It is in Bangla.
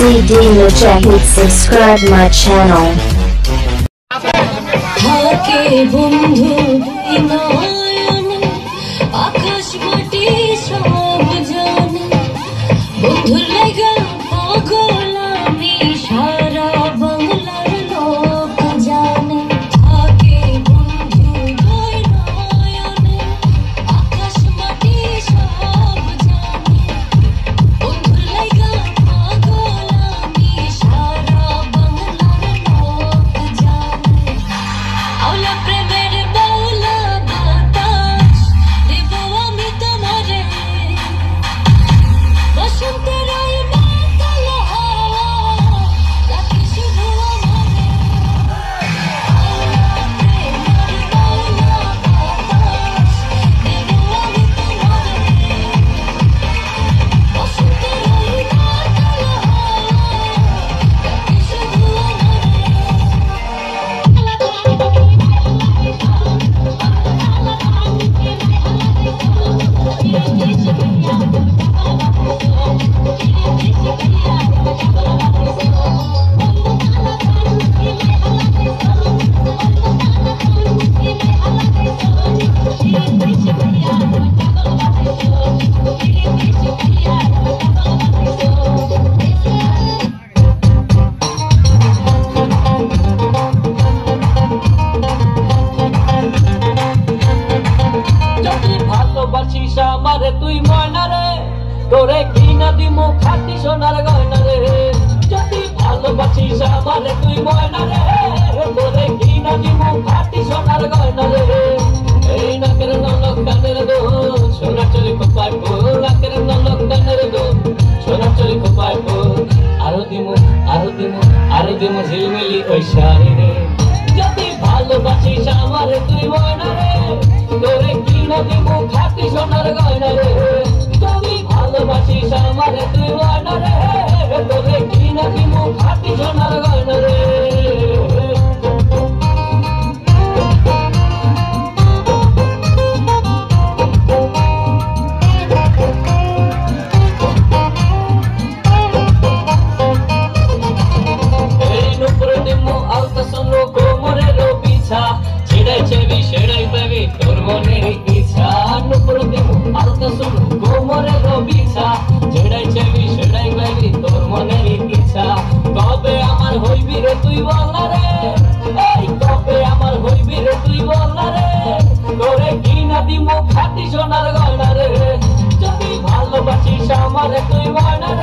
CD Mujahid, subscribe my channel. তুই ময়না রে তোরে কিনা দিমু খাটি সোনার গয়না রে যদি ভালোবাসিস আমারে তুই ময়না রে তোরে কিনা দিমু খাটি সোনার গয়না রে এই নাকের নলক কানের দো সোনা চুরি খোপায় ফুল নাকের নলক কানের দো সোনা চুরি খোপায় ফুল আরো দিমু ঝিলমিলি ওই শাড়ি রে যদি ভালোবাসিস আমারে তুই ময়না রে তোরে কিনা দিমু খাটি সোনার গয়না রে তুমি ভালোবাসিস আমারে তুই ময়না রে তোরে কিনা দিমু খাটি সোনার গয়না রে এই নুপুরে দিমু আলতা সোনো কোমরের পিছা ছেড়েছে বিশেড়াই পাবি তোর মনের ইচ্ছা নুপুর দিমু আলতা সোনো কোমরের পিছা ছেড়েছে বিশেড়াই পাবি তোর মনের ইচ্ছা কবে আমার হইবি রে তুই বল না রে এই কবে আমার হইবি রে তুই বল না রে তোরে কিনা দিমু খাটি সোনার গয়না রে যদি ভালোবাসিস আমারে তুই ময়না রে